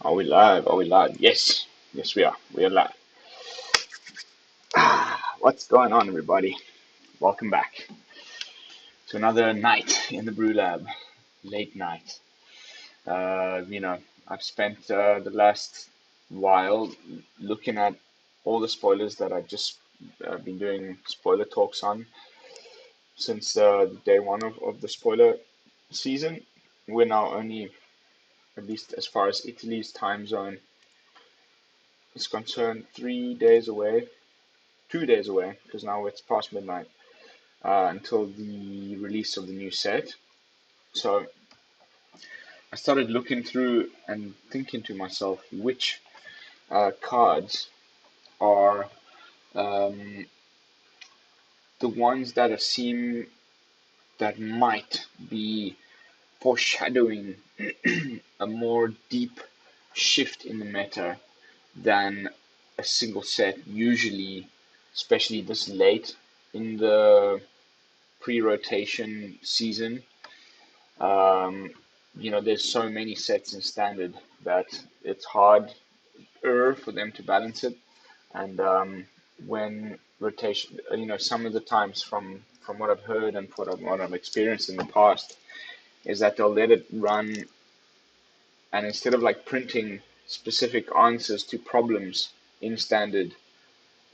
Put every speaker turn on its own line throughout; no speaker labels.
Are we live? Are we live? Yes. Yes, we are. We are live. What's going on, everybody? Welcome back to another night in the BrewLab. Late night. I've spent the last while looking at all the spoilers that I've just been doing spoiler talks on since day one of the spoiler season. We're now only, at least as far as Italy's time zone is concerned, 3 days away, 2 days away, because now it's past midnight, until the release of the new set. So I started looking through and thinking to myself which cards are the ones that seem that might be foreshadowing a more deep shift in the meta than a single set usually, especially this late in the pre-rotation season. There's so many sets in standard that it's hard for them to balance it. And when rotation, some of the times from what I've heard and what I've experienced in the past, is that they'll let it run, and instead of like printing specific answers to problems in standard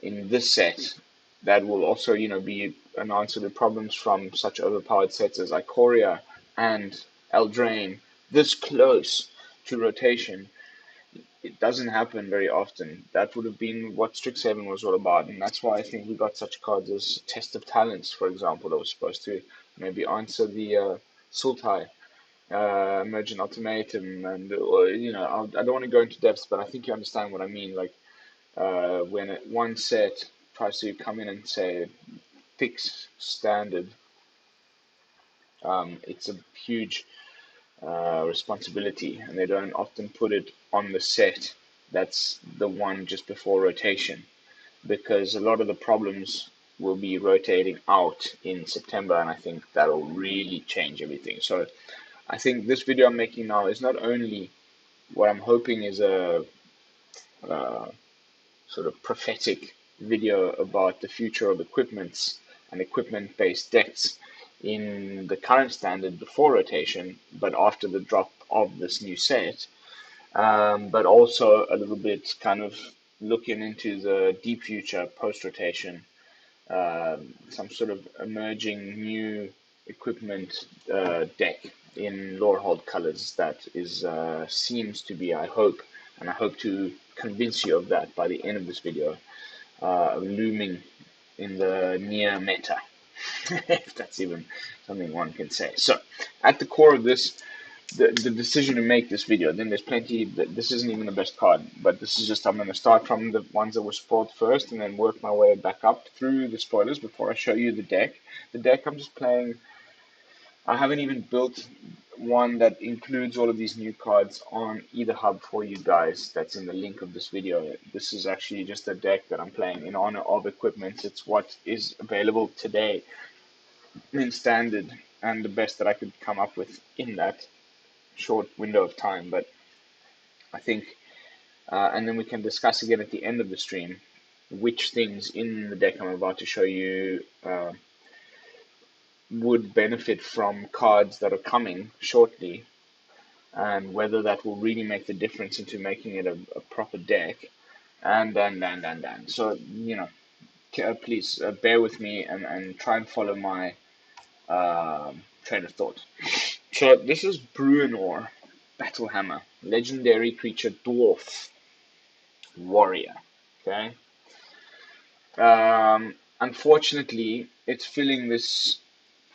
in this set, that will also, be an answer to problems from such overpowered sets as Ikoria and Eldraine, this close to rotation. It doesn't happen very often. That would have been what Strixhaven was all about, and that's why I think we got such cards as Test of Talents, for example, that was supposed to maybe answer the Sultai, Emergent Ultimatum, and I don't want to go into depths, but I think you understand what I mean. Like when one set tries to come in and say fix standard, it's a huge responsibility, and they don't often put it on the set that's the one just before rotation, because a lot of the problems will be rotating out in September, and I think that'll really change everything. So I think this video I'm making now is not only what I'm hoping is a sort of prophetic video about the future of equipments and equipment-based decks in the current standard before rotation, but after the drop of this new set, but also a little bit kind of looking into the deep future post-rotation, some sort of emerging new equipment deck in Lorehold colors that is seems to be, I hope, and I hope to convince you of that by the end of this video, looming in the near meta, if that's even something one can say. So, at the core of this, the decision to make this video, then there's plenty, this isn't even the best card, but this is just, I'm going to start from the ones that were spoiled first and then work my way back up through the spoilers before I show you the deck. The deck I'm just playing, I haven't even built one that includes all of these new cards on either hub for you guys. That's in the link of this video. This is actually just a deck that I'm playing in honor of equipment. It's what is available today in standard and the best that I could come up with in that short window of time. But I think, and then we can discuss again at the end of the stream which things in the deck I'm about to show you would benefit from cards that are coming shortly, and whether that will really make the difference into making it a proper deck. And. So, please bear with me and try and follow my train of thought. So this is Bruenor, Battlehammer, legendary creature, dwarf, warrior. Okay. Unfortunately, it's filling this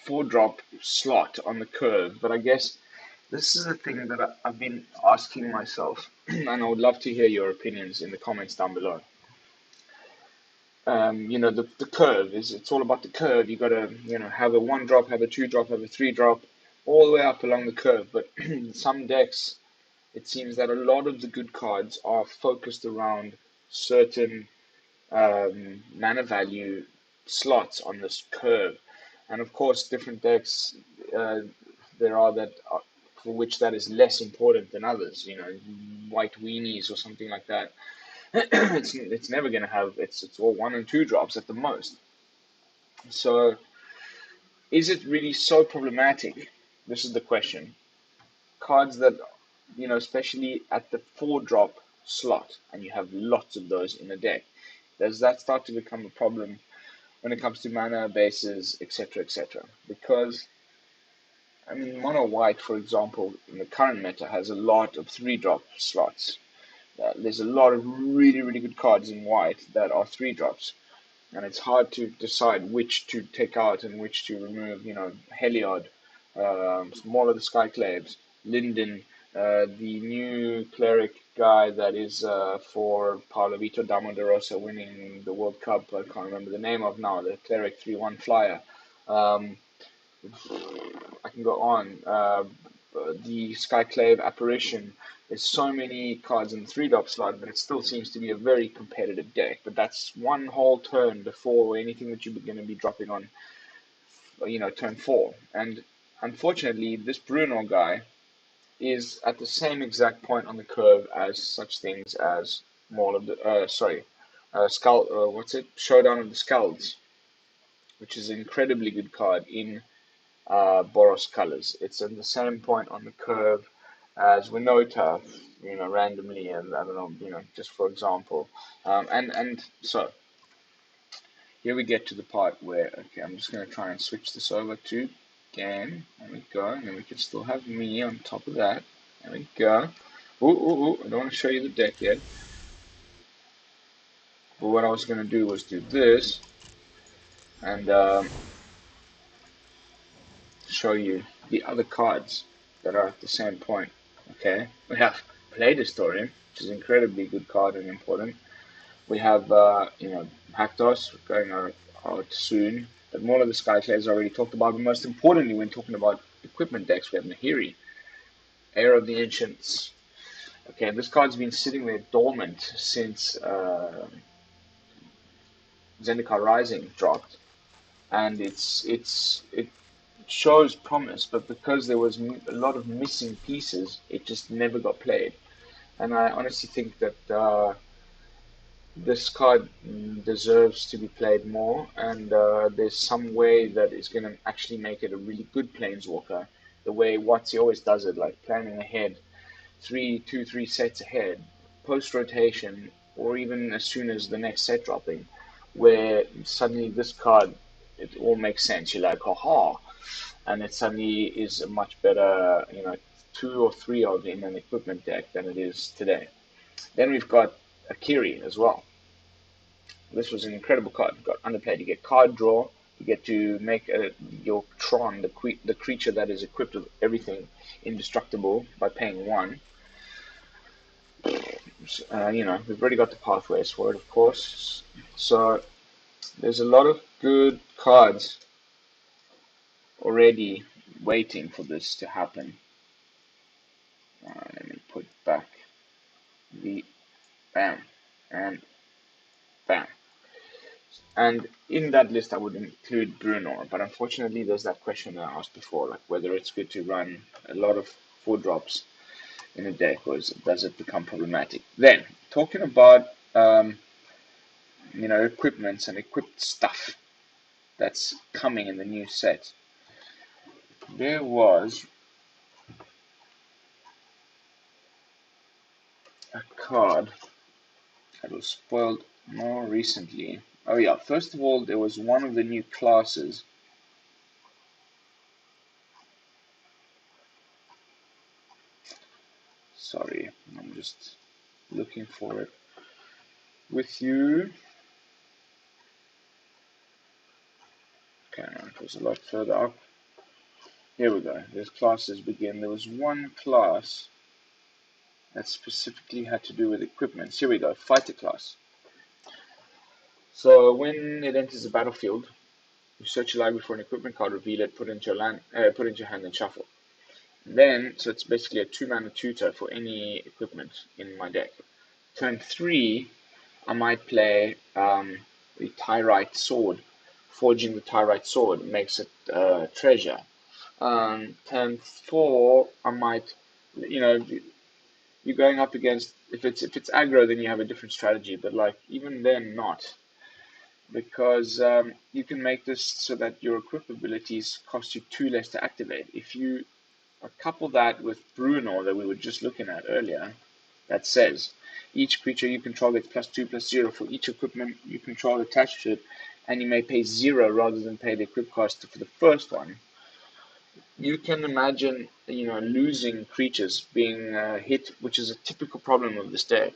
4-drop slot on the curve, but I guess this is the thing that I've been asking myself, and I would love to hear your opinions in the comments down below. The curve it's all about the curve. You gotta, have a 1-drop, have a 2-drop, have a 3-drop, all the way up along the curve. But some decks, it seems that a lot of the good cards are focused around certain mana value slots on this curve. And of course, different decks there are that for which that is less important than others. You know, white weenies or something like that. It's never going to have, it's all 1 and 2 drops at the most. So is it really so problematic? This is the question. Cards that, you know, especially at the 4-drop slot, and you have lots of those in a deck, does that start to become a problem when it comes to mana, bases, etc., etc.? Because, I mean, mono white, for example, in the current meta has a lot of 3-drop slots. There's a lot of really, really good cards in white that are 3-drops, and it's hard to decide which to take out and which to remove. You know, Heliod, Maul of the Skyclaves, Linden, the new cleric guy that is for Paolo Vito Damo de Rosa winning the World Cup. I can't remember the name of now. The cleric 3/1 flyer. I can go on. The Skyclave apparition. There's so many cards in the 3-drop slot, but it still seems to be a very competitive deck. But that's one whole turn before anything that you're going to be dropping on, you know, turn 4. And unfortunately, this Bruno guy is at the same exact point on the curve as such things as Maul of the Showdown of the Skalds, which is an incredibly good card in Boros colors. It's at the same point on the curve as Winota, you know, randomly, and I don't know, you know, just for example. And so here we get to the part where, okay, I'm just going to try and switch this over to game. There we go, and then we can still have me on top of that. There we go. Ooh, I don't want to show you the deck yet. But what I was going to do was do this and show you the other cards that are at the same point. Okay, we have Play Historian, which is an incredibly good card and important. We have, you know, Haktos going out soon. But more of the Skyclaves already talked about. But most importantly, when talking about equipment decks, we have Nahiri, Heir of the Ancients. Okay, this card's been sitting there dormant since Zendikar Rising dropped, and it shows promise, but because there was a lot of missing pieces, it just never got played. And I honestly think that this card deserves to be played more, and there's some way that is going to actually make it a really good Planeswalker. The way Watsy always does it, like planning ahead, 3 sets ahead, post rotation, or even as soon as the next set dropping, where suddenly this card, it all makes sense. You're like, haha, and it suddenly is a much better, you know, 2 or 3 of in an equipment deck than it is today. Then we've got Akiri as well. This was an incredible card. You got underplayed. You get card draw. You get to make your Tron, the creature that is equipped with everything, indestructible by paying 1. You know, we've already got the pathways for it, of course. So there's a lot of good cards already waiting for this to happen. Let me put back the bam and bam. And in that list, I would include Bruno, but unfortunately, there's that question that I asked before, like whether it's good to run a lot of 4-drops in a deck, or does it become problematic? Then, talking about you know, equipments and equipped stuff that's coming in the new set. There was a card that was spoiled more recently. Oh yeah, first of all, there was one of the new classes. Sorry, I'm just looking for it with you. Okay, no, it was a lot further up. Here we go. There's classes begin. There was one class that specifically had to do with equipment. Here we go, fighter class. So when it enters the battlefield, you search your library for an equipment card, reveal it, put it into your hand, and shuffle. And then, so it's basically a 2-mana tutor for any equipment in my deck. Turn 3, I might play the Tyrite sword. Forging the Tyrite sword makes it treasure. Turn 4, I might, you know, you're going up against, if it's aggro, then you have a different strategy. But like even then, not, because you can make this so that your equip abilities cost you 2 less to activate. If you couple that with Bruno that we were just looking at earlier, that says each creature you control gets +2/+0 for each equipment you control attached to it, and you may pay 0 rather than pay the equip cost for the first one. You can imagine, losing creatures being hit, which is a typical problem of this deck.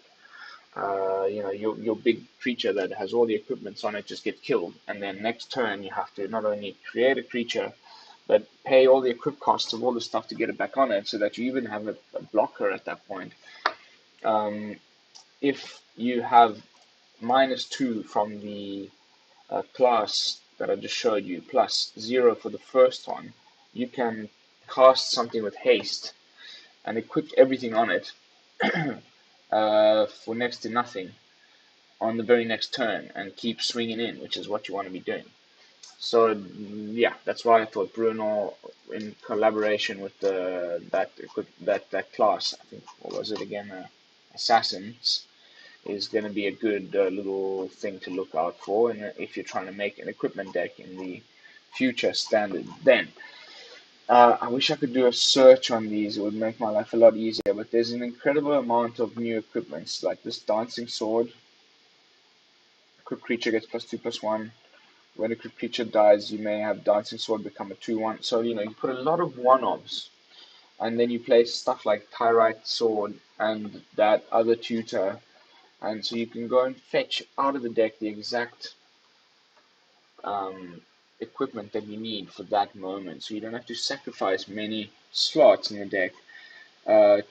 Your big creature that has all the equipments on it just gets killed, and then next turn you have to not only create a creature, but pay all the equip costs of all the stuff to get it back on it, so that you even have a blocker at that point. If you have -2 from the class that I just showed you, +0 for the first one, you can cast something with haste and equip everything on it for next to nothing on the very next turn and keep swinging in, which is what you want to be doing. So yeah, that's why I thought Bruno, in collaboration with that class, I think, what was it again, Assassins, is going to be a good little thing to look out for, and if you're trying to make an equipment deck in the future standard. Then I wish I could do a search on these; it would make my life a lot easier. But there's an incredible amount of new equipments, like this dancing sword. Equipped creature gets +2/+1. When a creature dies, you may have dancing sword become a 2/1. So you put a lot of one-offs, and then you play stuff like Tyrite sword and that other tutor. And so you can go and fetch out of the deck the exact equipment that you need for that moment. So you don't have to sacrifice many slots in the deck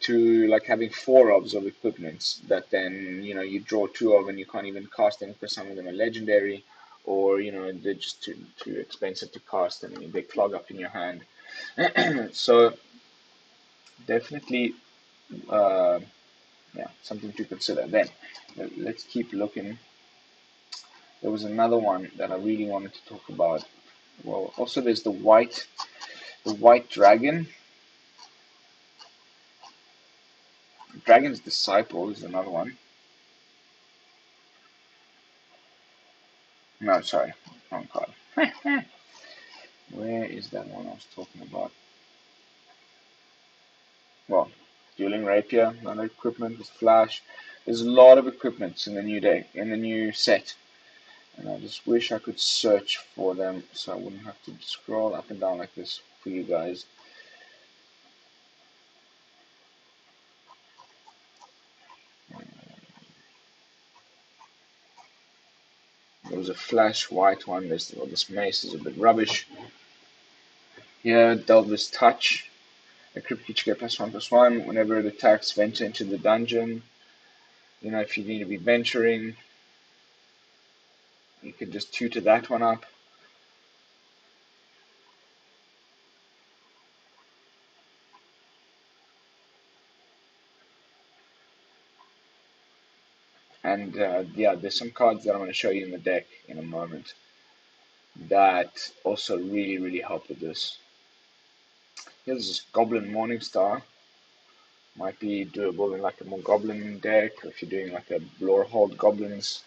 to like having 4 of equipments that then you draw 2 of and you can't even cast them because some of them are legendary, or they're just too expensive to cast and they clog up in your hand. So definitely something to consider. Then let's keep looking. There was another one that I really wanted to talk about. Well, also there's the white dragon. Dragon's Disciple is another one. No, sorry, wrong card. Where is that one I was talking about? Well, Dueling Rapier, another equipment with Flash. There's a lot of equipments in the new deck, in the new set. And I just wish I could search for them so I wouldn't have to scroll up and down like this for you guys. There was a Flash white one. This mace is a bit rubbish. Here, Delver's Touch. Equip creature get +1/+1 whenever it attacks, venture into the dungeon. If you need to be venturing, you can just tutor that one up. And there's some cards that I'm going to show you in the deck in a moment that also really, really help with this. Here's this Goblin Morningstar. Might be doable in like a more goblin deck, or if you're doing like a Lorehold Goblins.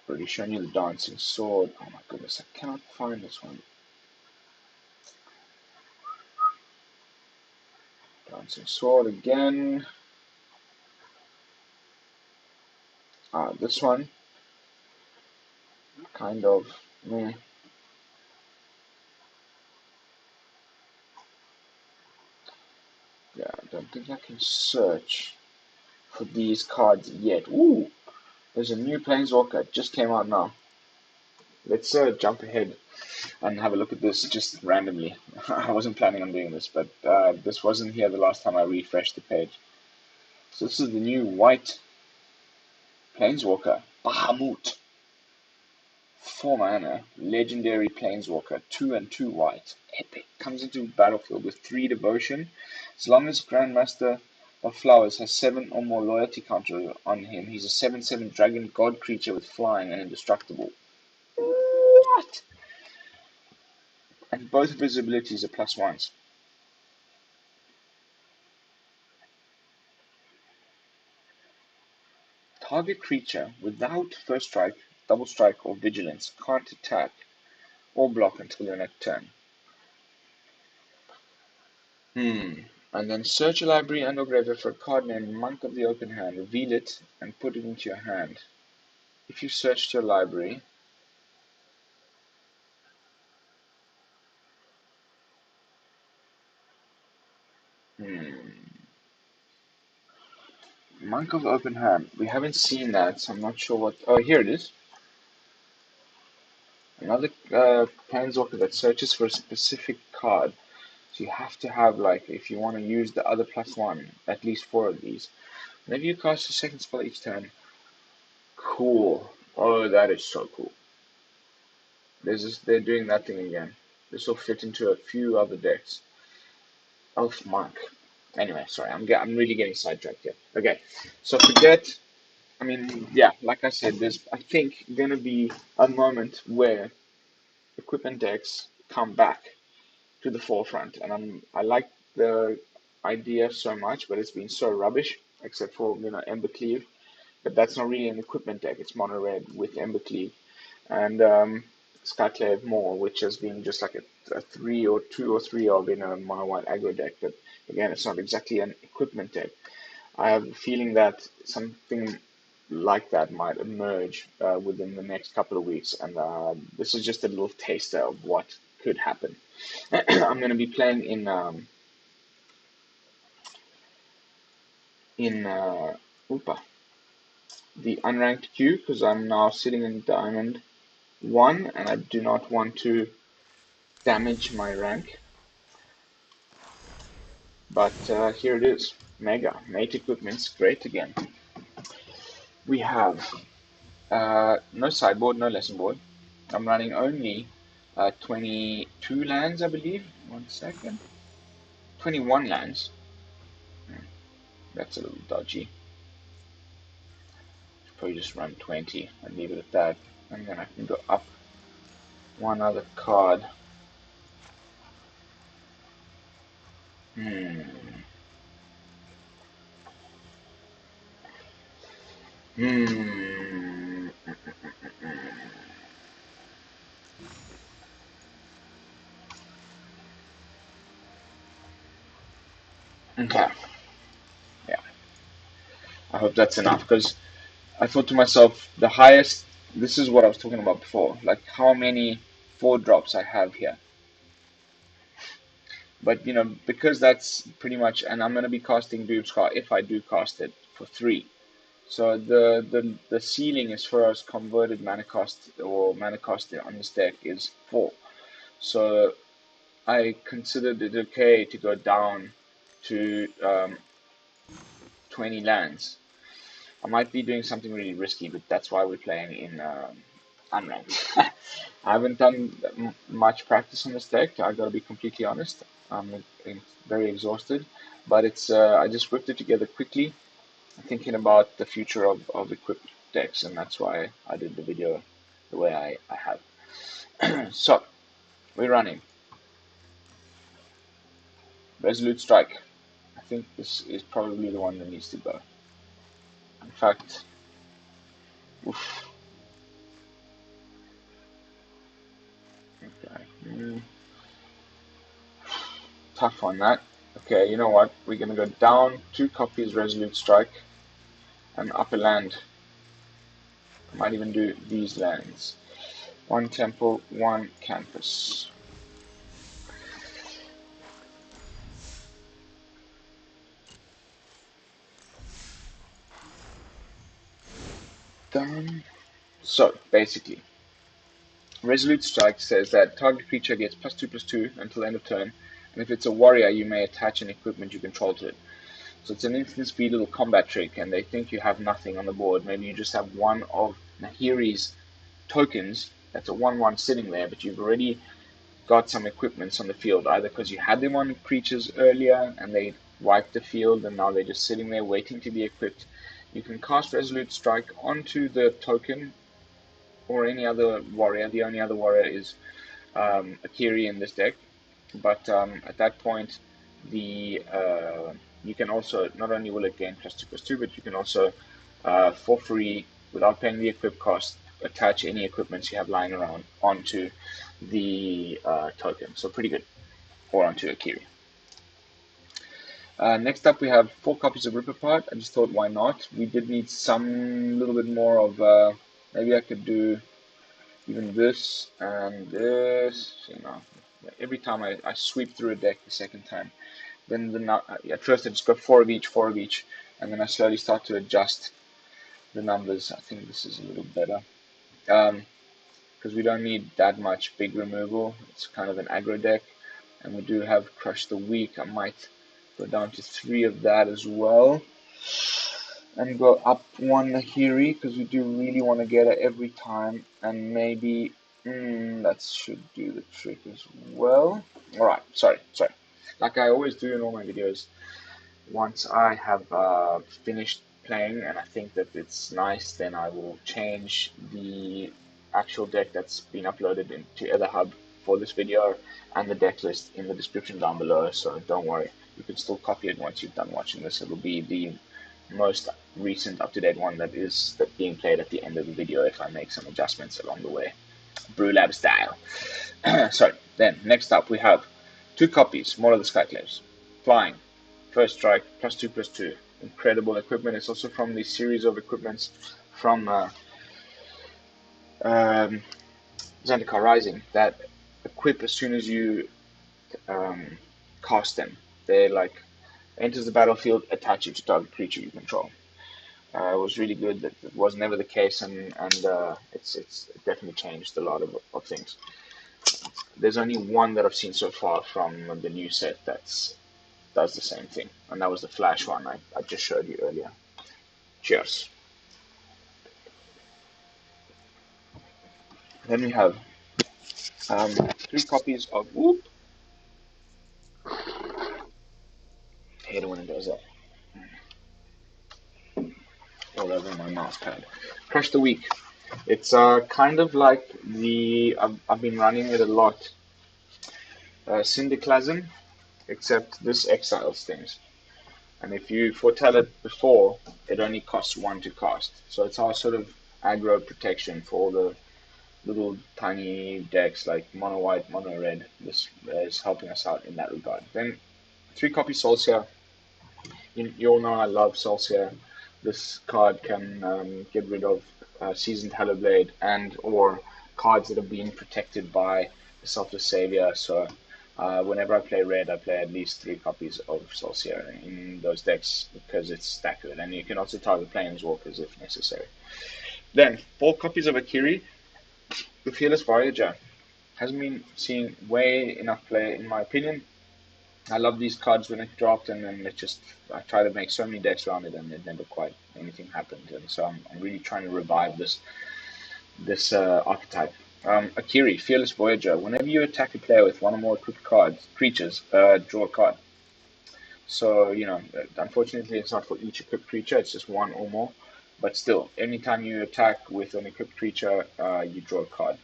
Already shown you the Dancing Sword. Oh my goodness, I cannot find this one. Dancing Sword again. This one. Kind of meh. Yeah, I don't think I can search for these cards yet. Ooh, there's a new Planeswalker. It just came out now. Let's jump ahead and have a look at this just randomly. I wasn't planning on doing this, but this wasn't here the last time I refreshed the page. So this is the new white Planeswalker, Bahamut. 4 mana, legendary Planeswalker, 2 and 2 white. Epic. Comes into battlefield with 3 devotion. As long as Grandmaster of Flowers has 7 or more loyalty counter on him, he's a 7/7 dragon god creature with flying and indestructible. What? And both of his abilities are +1s. Target creature without first strike, double strike, or vigilance can't attack or block until your next turn. And then search your library and or graveyard for a card named Monk of the Open Hand, reveal it, and put it into your hand. If you searched your library, Monk of Open Hand, we haven't seen that, so I'm not sure what. Oh, here it is. Another Planeswalker that searches for a specific card. So you have to have, like, if you want to use the other +1, at least 4 of these. Whenever you cast a second spell each turn. Cool. Oh, that is so cool. They're doing that thing again. This will fit into a few other decks. Elf Monk. Anyway, sorry, I'm really getting sidetracked here. Okay, so forget. I mean, yeah, like I said, there's I think gonna be a moment where equipment decks come back to the forefront, and I like the idea so much, but it's been so rubbish, except for Embercleave. But that's not really an equipment deck. It's mono red with Embercleave and Skyclave Maul, which has been just like a 3 or 2 or 3 of in a mono white aggro deck. But again, it's not exactly an equipment deck. I have a feeling that something like that might emerge within the next couple of weeks, and this is just a little taster of what could happen. I'm going to be playing in the unranked queue because I'm now sitting in Diamond 1 and I do not want to damage my rank. But here it is. Mega. Mate equipment's great again. We have no sideboard, no lesson board. I'm running only 22 lands, I believe. 1 second. 21 lands. That's a little dodgy. Should probably just run 20 and leave it at that. And then I can go up one other card. Hmm. Okay. Yeah. I hope that's enough because I thought to myself, the highest. This is what I was talking about before. Like how many 4-drops I have here. But because that's pretty much, and I'm gonna be casting Doomskar if I do cast it for 3. So the ceiling as far as converted mana cost or mana cost on this deck is 4. So I considered it okay to go down to 20 lands. I might be doing something really risky, but that's why we're playing in unranked. I haven't done much practice on this deck. I gotta be completely honest. I'm very exhausted, but it's I just whipped it together quickly, thinking about the future of equipped decks, and that's why I did the video the way I have. So we're running Resolute Strike. I think this is probably the one that needs to go. In fact, oof. Okay. Tough on that. Okay, you know what? We're gonna go down 2 copies Resolute Strike and up a land. I might even do these lands. 1 temple, 1 campus. Done. So basically, Resolute Strike says that target creature gets +2/+2 until end of turn, and if it's a warrior, you may attach an equipment you control to it. So it's an instant speed little combat trick, and they think you have nothing on the board. Maybe you just have one of Nahiri's tokens that's a 1/1 sitting there, but you've already got some equipments on the field, either because you had them on creatures earlier and they wiped the field and now they're just sitting there waiting to be equipped. You can cast Resolute Strike onto the token or any other warrior. The only other warrior is Akiri in this deck, but at that point, the you can also, not only will it gain +2/+2, but you can also for free, without paying the equip cost, attach any equipments you have lying around onto the token. So pretty good, or onto Akiri. Next up, we have 4 copies of Rip Apart. I just thought, why not? We did need some little bit more of. Maybe I could do even this and this. You know, every time I sweep through a deck the second time, then at first I just got 4 of each, 4 of each, and then I slowly start to adjust the numbers. I think this is a little better. Because we don't need that much big removal. It's kind of an aggro deck, and we do have Crush the Weak. I might go down to 3 of that as well, and go up 1 Nahiri, because we do really want to get it every time, and maybe that should do the trick as well. Alright, sorry. Like I always do in all my videos, once I have finished playing and I think that it's nice, then I will change the actual deck that's been uploaded into EtherHub for this video and the deck list in the description down below, so don't worry, you can still copy it once you've done watching this. It'll be the most recent up-to-date one that is being played at the end of the video if I make some adjustments along the way, BrewLab style. So then next up we have 2 copies, Maul of the Skyclaves, flying, first strike, +2/+2, incredible equipment. It's also from the series of equipments from Zendikar Rising that equip as soon as you cast them. They like enters the battlefield, attach it to target creature you control. It was really good. That it was never the case, and it's definitely changed a lot of things. There's only one that I've seen so far from the new set that does the same thing, and that was the Flash one I just showed you earlier. Cheers. Then we have 3 copies of Whoop. I hate it when it does that. All over my mouse pad. Crush the Weak. It's kind of like I've been running it a lot. Syndiclasm, except this exiles things. And if you foretell it before, it only costs 1 to cast. So it's our sort of aggro protection for all the little tiny decks like mono white, mono red. This is helping us out in that regard. Then 3 copies Soul Sear. You all know I love Soul Sear. This card can get rid of Seasoned Hellblade and or cards that have been protected by the Selfless Savior. So whenever I play red, I play at least 3 copies of Soul Sear in those decks because it's that good. And you can also target Planeswalkers if necessary. Then 4 copies of Akiri. The Fearless Voyager hasn't been seeing way enough play in my opinion. I love these cards when it dropped, and then I try to make so many decks around it, and it never quite anything happened. And so I'm really trying to revive this archetype. Akiri, Fearless Voyager. Whenever you attack a player with 1 or more equipped creatures, draw a card. So unfortunately, it's not for each equipped creature; it's just 1 or more. But still, anytime you attack with an equipped creature, you draw a card.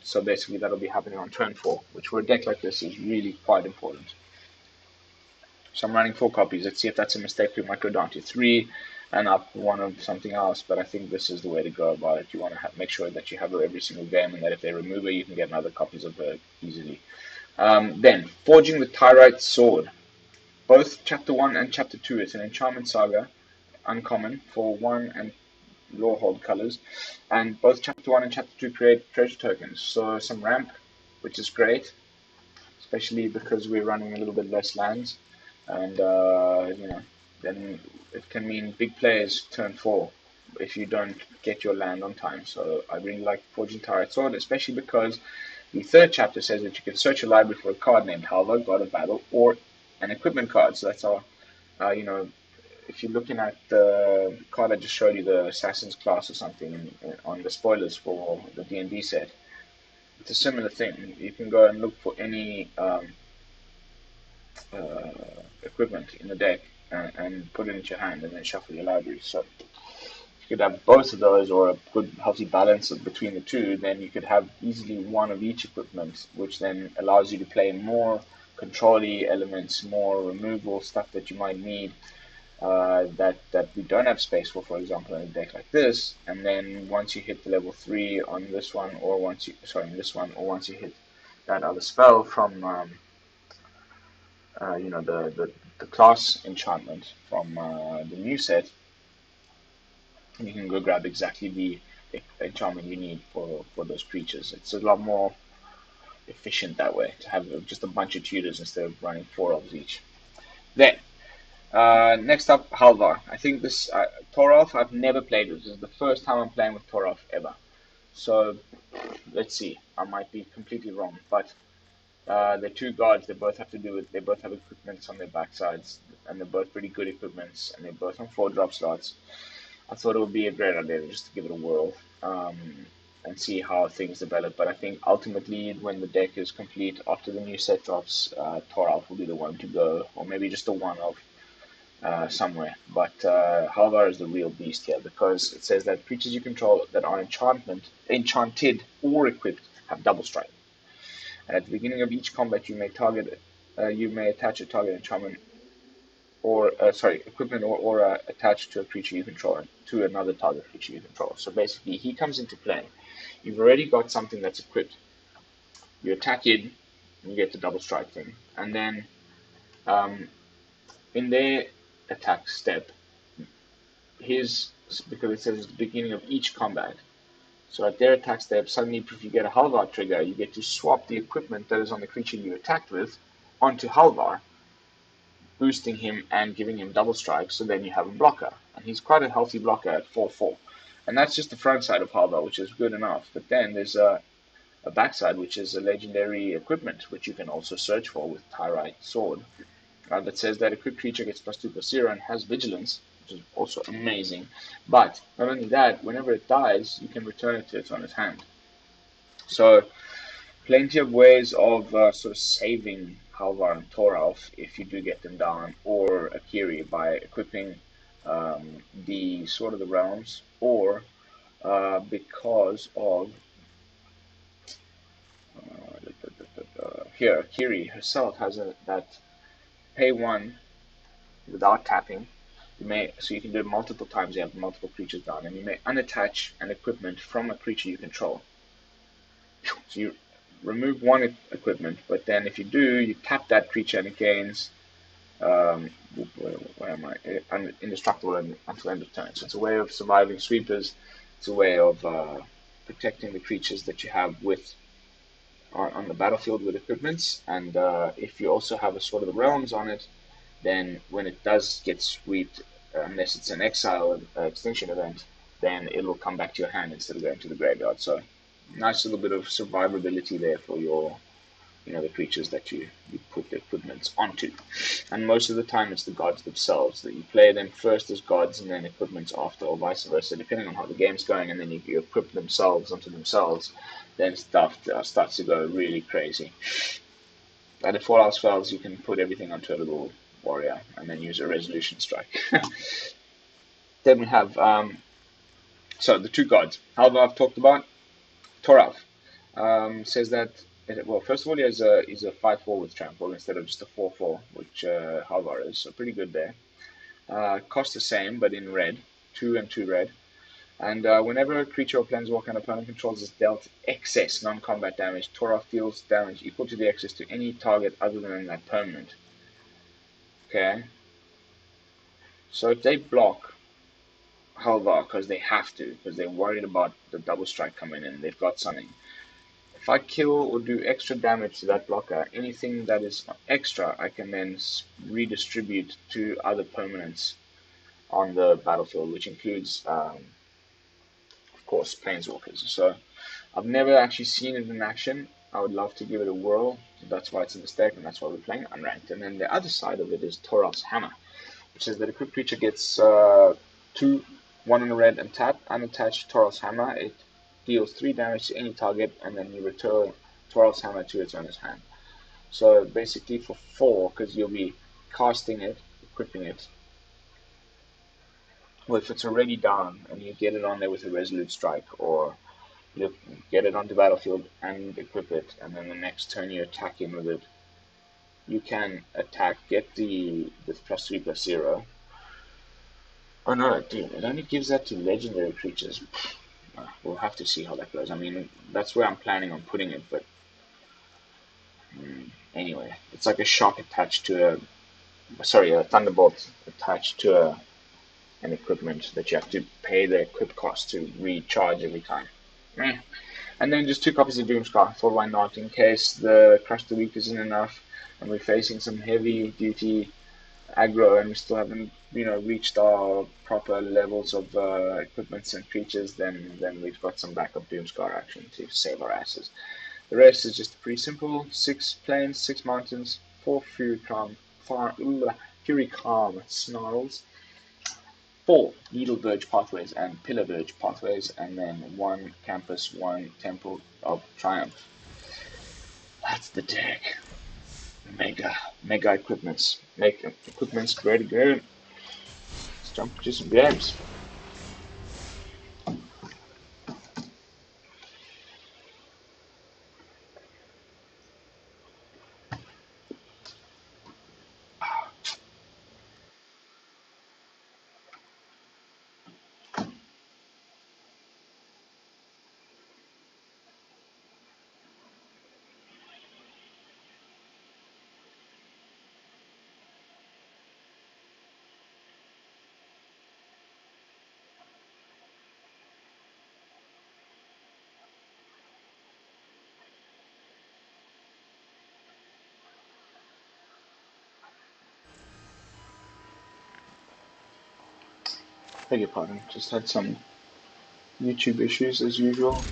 So basically that'll be happening on turn 4, which for a deck like this is really quite important. So I'm running 4 copies. Let's see if that's a mistake. We might go down to 3 and up 1 of something else, but I think this is the way to go about it. You want to make sure that you have her every single game, and that if they remove her, you can get another copies of her easily. Then, Forging the Tyrite Sword. Both Chapter 1 and Chapter 2. It's an enchantment saga, uncommon, for 1 and Lawhold colors, and both Chapter 1 and Chapter 2 create treasure tokens, so some ramp, which is great, especially because we're running a little bit less lands, and then it can mean big plays turn 4 if you don't get your land on time. So I really like Forging Tyrite Sword, especially because the 3rd chapter says that you can search your library for a card named Halvar, God of Battle, or an equipment card. So that's our if you're looking at the card I just showed you, the Assassin's Class or something, on the spoilers for the D&D set, it's a similar thing. You can go and look for any equipment in the deck and put it into your hand and then shuffle your library. So you could have both of those or a good healthy balance between the two, then you could have easily one of each equipment, which then allows you to play more control-y elements, more removal stuff that you might need, that we don't have space for example, in a deck like this. And then once you hit the level 3 on this one, or once you once you hit that other spell from the class enchantment from the new set, you can go grab exactly the enchantment you need for those creatures. It's a lot more efficient that way to have just a bunch of tutors instead of running 4 of each. Then, next up, Halvar. I think this Toralf, I've never played with. This is the first time I'm playing with Toralf ever. So, let's see. I might be completely wrong, but they're two gods. They both have equipments on their backsides, and they're both pretty good equipments, and they're both on 4-drop slots. I thought it would be a great idea just to give it a whirl and see how things develop. But I think ultimately, when the deck is complete after the new set drops, Toralf will be the one to go, or maybe just a one-off somewhere. But Halvar is the real beast here, because it says that creatures you control that are enchanted or equipped have double strike. And at the beginning of each combat, you may attach a target enchantment or equipment or aura attached to a creature you control to another target creature you control. So basically, he comes into play. You've already got something that's equipped. You attack in, and you get the double strike thing, and then in their attack step, because it says at the beginning of each combat. So at their attack step, suddenly if you get a Halvar trigger, you get to swap the equipment that is on the creature you attacked with onto Halvar, boosting him and giving him double strike, so then you have a blocker. And he's quite a healthy blocker at 4/4. And that's just the front side of Halvar, which is good enough. But then there's a backside, which is a legendary equipment, which you can also search for with Tyrite Sword, that says that a quick creature gets +2/+0 and has vigilance, which is also amazing. But not only that, whenever it dies, you can return it to its owner's hand. So plenty of ways of sort of saving Halvar and Toralf if you do get them down, or Akiri by equipping the Sword of the Realms, or because of here Akiri herself has that pay 1 without tapping. So you can do it multiple times. You have multiple creatures down, and you may unattach an equipment from a creature you control. So you remove one equipment, but then if you do, you tap that creature and it gains indestructible until end of turn. So it's a way of surviving sweepers. It's a way of protecting the creatures that you have on the battlefield with equipments. And if you also have a Sword of the Realms on it, then when it does get swept, unless it's an exile extinction event, then it'll come back to your hand instead of going to the graveyard. So nice little bit of survivability there for your, the creatures that you put the equipments onto. And most of the time it's the gods themselves, that you play them first as gods and then equipments after, or vice versa, depending on how the game's going. And then you equip themselves onto themselves, then stuff starts to go really crazy. And if all else fails, you can put everything onto a little warrior and then use a Resolute Strike. Then we have the two gods. Halvar I've talked about. Toralf says that, well, first of all, he's a 5/4 with trample instead of just a 4/4, which Halvar is, so pretty good there. Cost the same, but in red, 2 and 2 red. And whenever a creature or planeswalker an opponent controls is dealt excess non-combat damage, Toralf deals damage equal to the excess to any target other than that permanent. Okay. So if they block Halvar because they have to, because they're worried about the double strike coming in, they've got something. If I kill or do extra damage to that blocker, anything that is extra, I can then redistribute to other permanents on the battlefield, which includes, of course, planeswalkers. So I've never actually seen it in action. I would love to give it a whirl. That's why it's in the deck, and that's why we're playing unranked. And then the other side of it is Toralf's Hammer, which says that a quick creature gets 2, 1 in a red and tap, unattached Toralf's Hammer. It deals 3 damage to any target, and then you return Toralf's Hammer to its owner's hand. So basically for 4, because you'll be casting it, equipping it, Well, if it's already down and you get it on there with a Resolute Strike, or you get it onto battlefield and equip it, and then the next turn you attack in with it, you can attack, get the +3/+0. Oh no, dude, it only gives that to legendary creatures. We'll have to see how that goes. I mean, that's where I'm planning on putting it, but anyway, it's like a shock attached to a thunderbolt attached to an equipment that you have to pay the equip cost to recharge every time. And then just 2 copies of Doomskar. Thought why not, in case the Crush the Weak isn't enough and we're facing some heavy duty aggro and we still haven't reached our proper levels of equipments and creatures, then we've got some backup Doomskar action to save our asses. The rest is just pretty simple: 6 plains, 6 mountains, 4 Furycalm Snarls, 4 Needleverge Pathways and Pillarverge Pathways, and then 1 Campus, 1 Temple of Triumph. That's the deck. Mega equipments. Make equipments great again. Let's jump to some games. Beg your pardon, just had some YouTube issues as usual.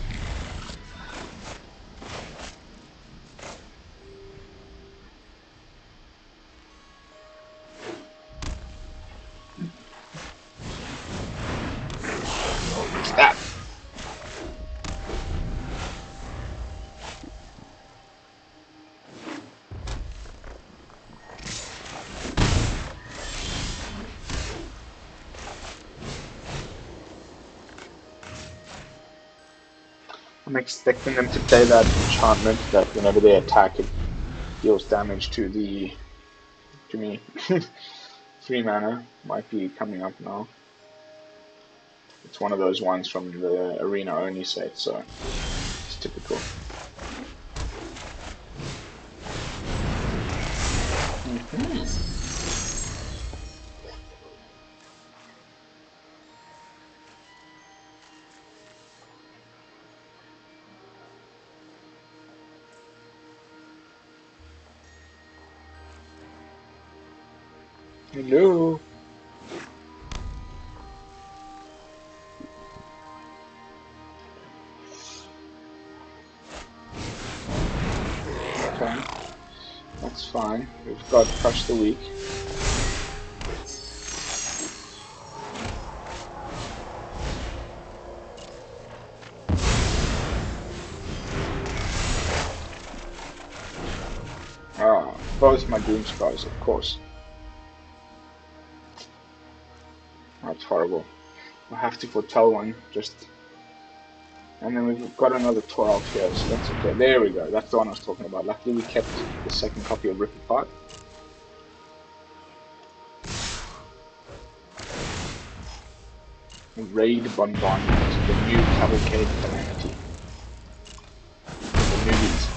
Stop! I'm expecting them to play that enchantment that whenever they attack it deals damage to me. 3 mana might be coming up now. It's one of those ones from the arena only set, so it's typical. Hello. Okay, that's fine. We've got Crush the Weak. Both my Doomskars, of course. That's horrible. I'll have to foretell one, just... And then we've got another Toralf here, so that's okay. There we go, that's the one I was talking about. Luckily we kept the second copy of Rip Apart. Raid Bombardment, the new Cavalcade Calamity. The newbies.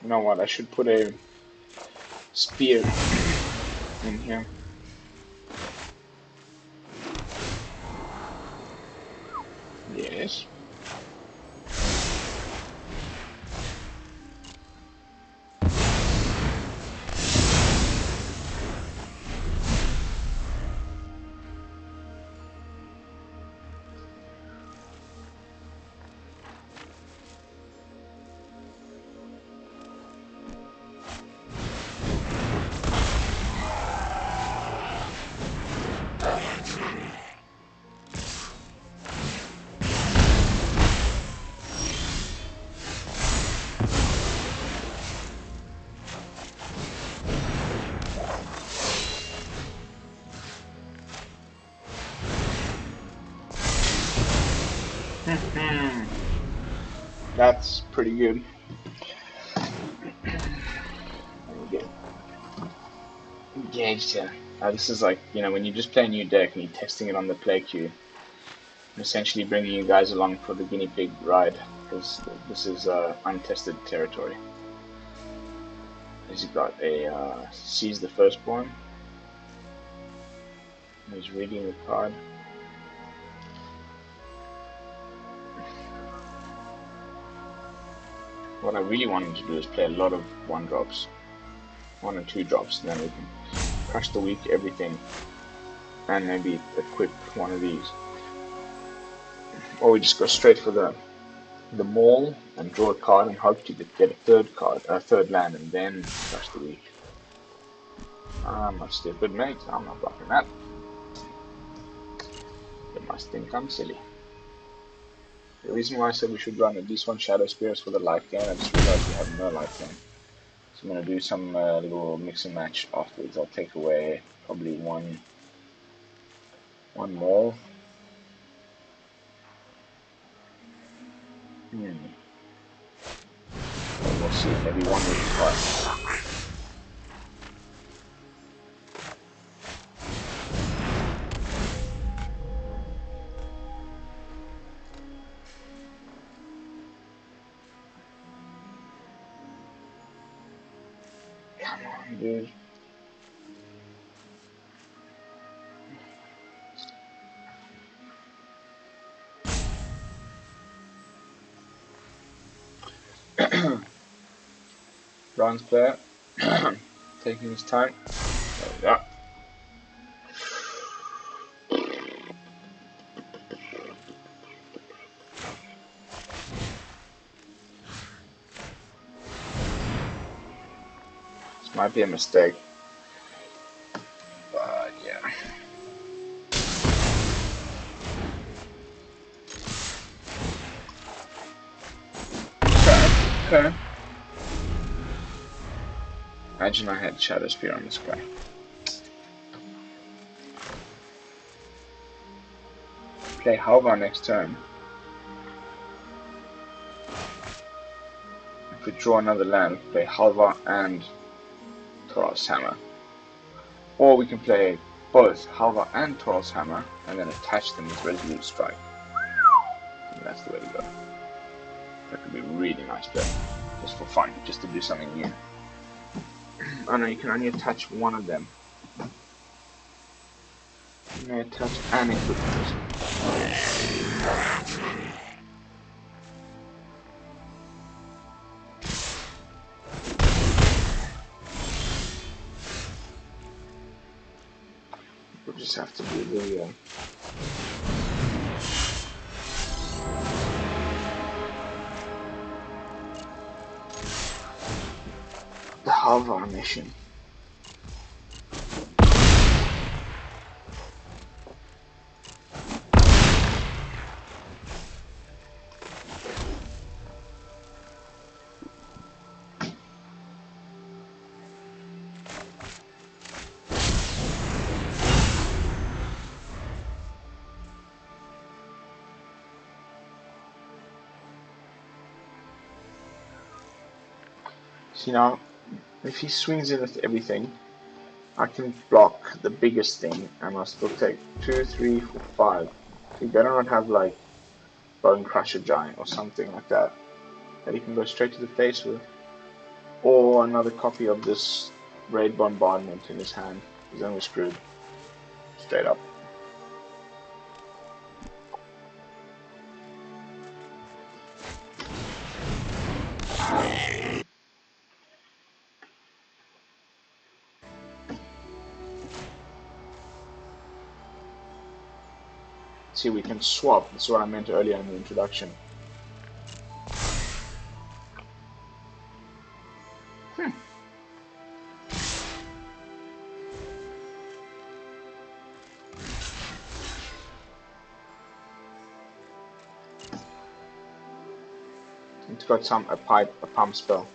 You know what, I should put a spear in here. Yes. That's pretty good. Let me get engaged here. This is like, when you just play a new deck and you're testing it on the play queue, I'm essentially bringing you guys along for the guinea pig ride, because this is untested territory. He's got a Seize the Firstborn. He's reading the card. What I really wanted to do is play a lot of 1-drops. 1 or 2 drops, and then we can crush the weak everything and maybe equip one of these. Or we just go straight for the Maul and draw a card and hope to get a third land and then crush the weak. I'm not stupid, mate. I'm not blocking that. You must think I'm silly. The reason why I said we should run at least 1 Shadow Spear is for the life gain. I just realized we have no life gain. So I'm going to do some little mix and match afterwards. I'll take away probably one Maul. We'll see, maybe 1 with 5. Come on, dude. Bronze player, taking his time. There we go. This might be a mistake, but yeah. Okay. Imagine I had Shadow Spear on this guy. Play Halvar next turn. If we draw another land, play Halvar and Toralf's Hammer. Or we can play both Halvar and Toralf's Hammer and then attach them with Resolute Strike. And that's the way to go. That could be a really nice play. Just for fun, just to do something new. Oh no, you can only attach one of them. You may attach an equipment. We'll just have to do the Halvar mission. See now, if he swings in with everything, I can block the biggest thing and I'll still take 2, 3, 4, 5. He better not have like Bone Crusher Giant or something like that he can go straight to the face with. Or another copy of this Raid Bombardment in his hand. He's only screwed. Straight up. See, we can swap. That's what I meant earlier in the introduction. It's got a pump spell.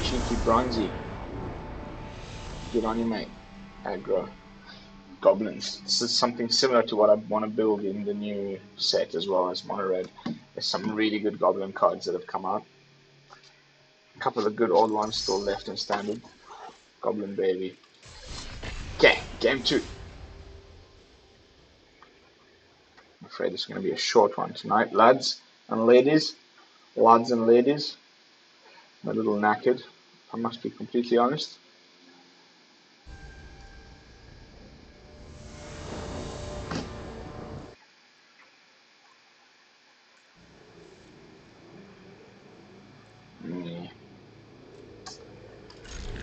Cheeky bronzy. Good on you, mate. Aggro. goblins. This is something similar to what I want to build in the new set as well as mono red. There's some really good goblin cards that have come out. A couple of good old ones still left in standard. Goblin baby. Okay, game 2. I'm afraid it's going to be a short one tonight, lads and ladies. Lads and ladies. I'm a little knackered, I must be completely honest. Yeah.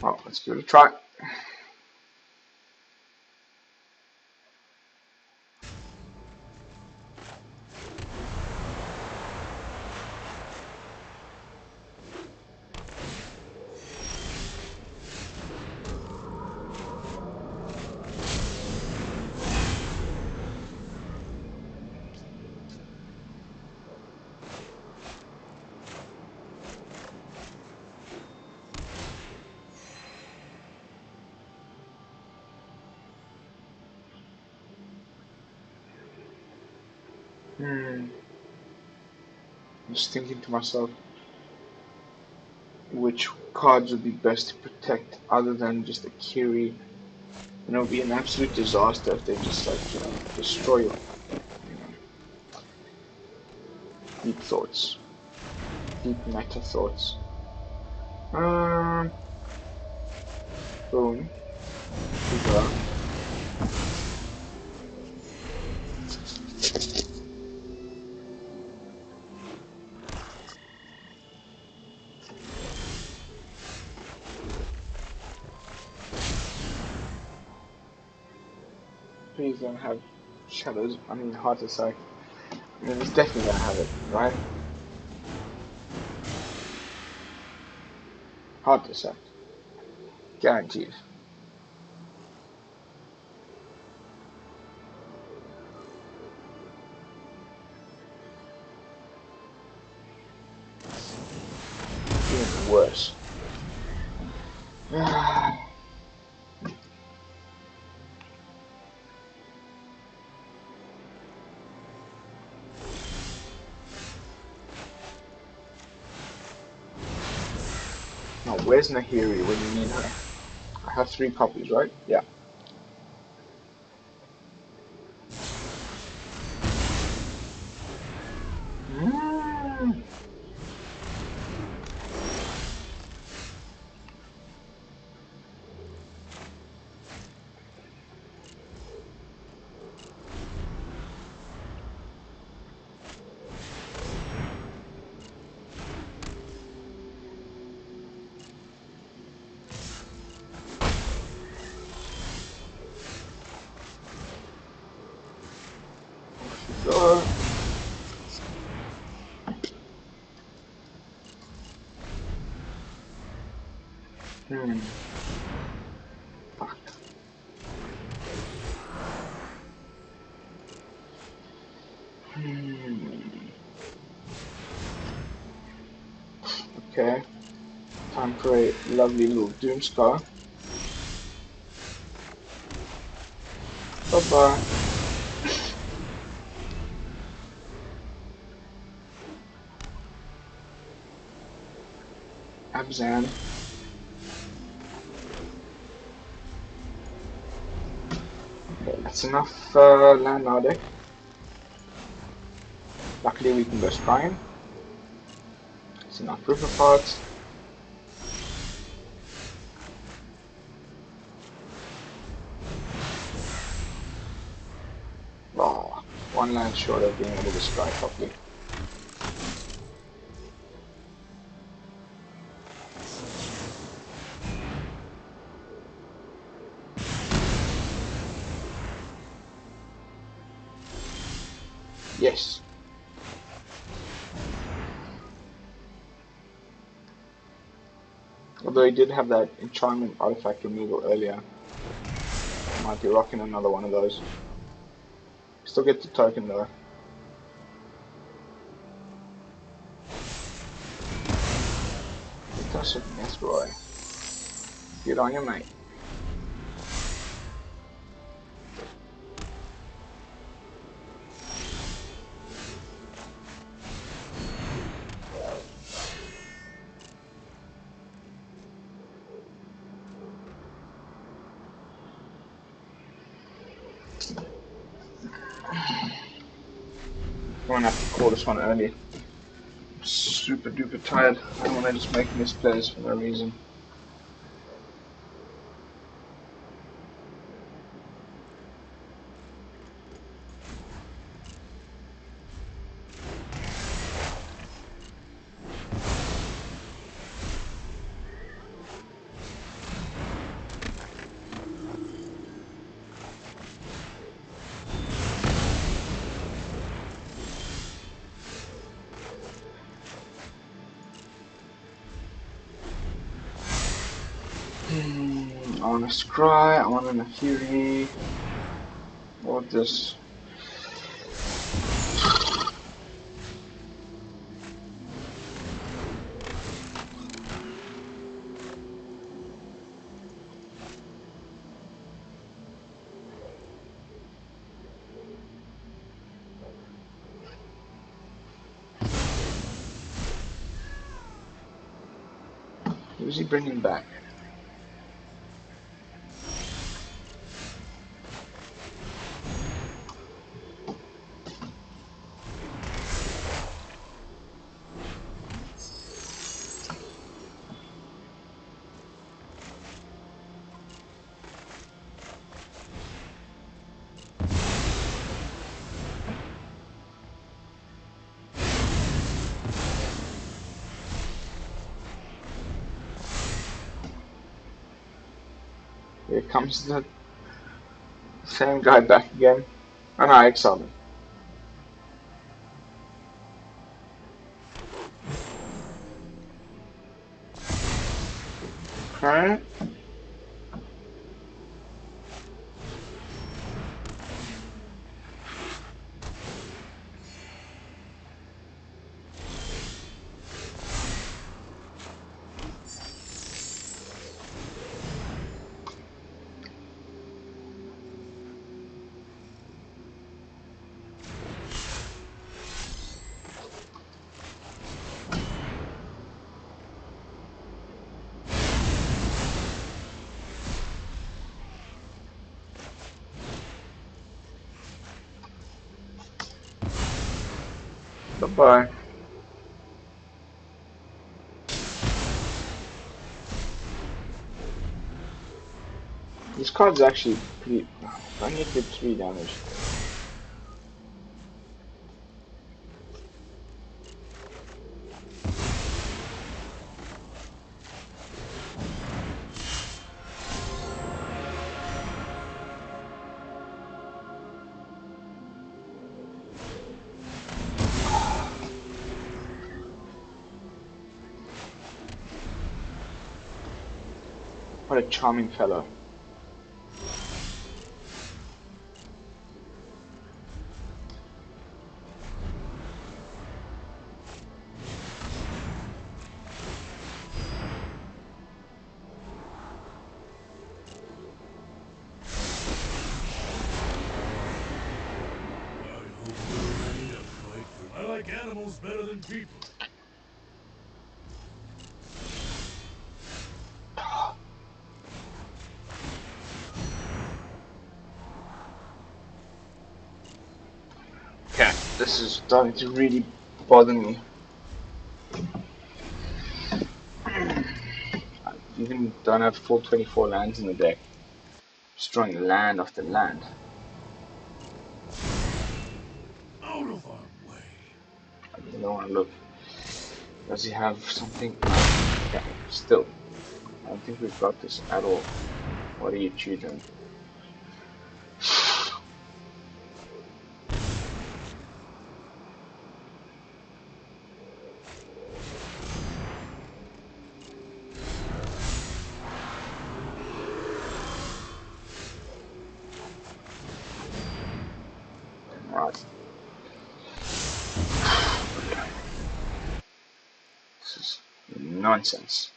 Well, let's give it a try. Just thinking to myself, which cards would be best to protect other than just Akiri. It would be an absolute disaster if they just destroy you. Deep thoughts. Deep meta thoughts. Boom. Super. Please don't have shadows. I mean, heart attack. I mean, it's definitely gonna have it, right? Heart attack. Guaranteed. Even worse. Now, where's Nahiri when you need her? I have 3 copies, right? Yeah. Fuck. Okay. Time for a lovely little Doomskar. Bye-bye. Abzan. Okay, that's enough land now deck. Luckily we can go Scrying. It's enough proof of parts. Oh, 1 land short of being able to scry properly. Yes. Although he did have that enchantment artifact removal earlier. Might be rocking another one of those. Still get the token though. Fantastic, yes, Roy. Good on you, mate. gonna have to call this one early. I'm super duper tired. I don't wanna just make misplays for no reason. I want a Scry, I want a Nahiri. What this? Who's he bringing back? Here comes the same guy back again. Oh no, I exiled him. Okay. Bye-bye. This card's actually pretty... I need to get 3 damage. What a charming fellow.
I like animals better than people.
Okay, this is starting to really bother me. I even don't have full 24 lands in the deck. Destroying land after land.
Out of our way.
I don't want to look. Does he have something? Okay, still. I don't think we've got this at all. What are you choosing? Right. This is nonsense.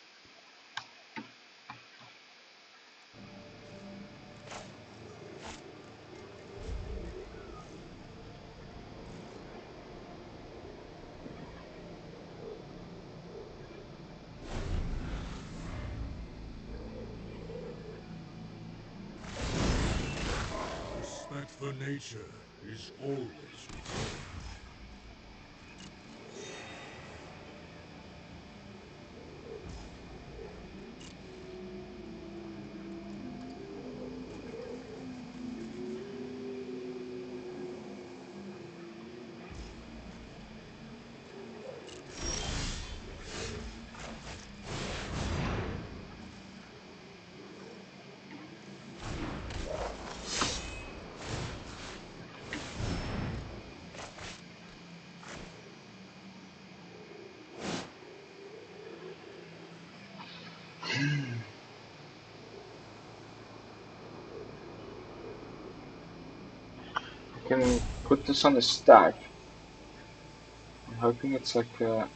Respect for nature is always required.
can put this on the stack. I'm hoping it's like a...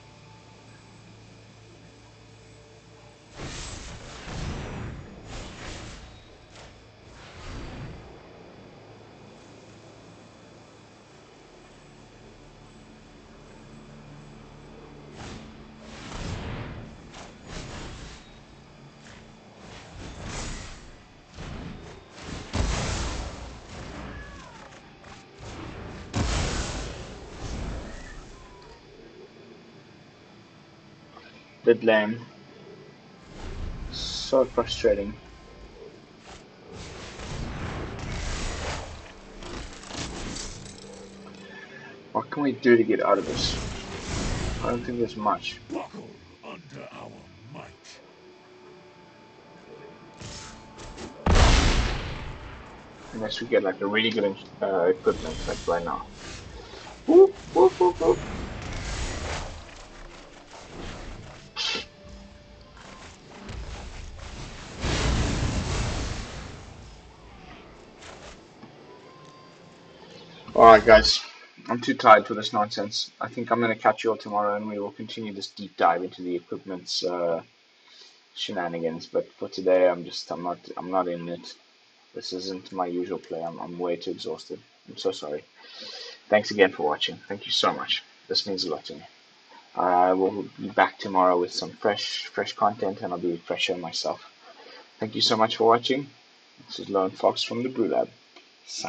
bit lame. So frustrating. What can we do to get out of this? I don't think there's much.
Buckle under our might.
Unless we get like a really good equipment like right now. Whoop, whoop, whoop, whoop. Alright guys, I'm too tired for this nonsense. I think I'm going to catch you all tomorrow and we will continue this deep dive into the equipment's shenanigans. But for today, I'm not in it. This isn't my usual play. I'm way too exhausted. I'm so sorry. Thanks again for watching. Thank you so much. This means a lot to me. I will be back tomorrow with some fresh content and I'll be fresher myself. Thank you so much for watching. This is Lone Fox from the BrewLab.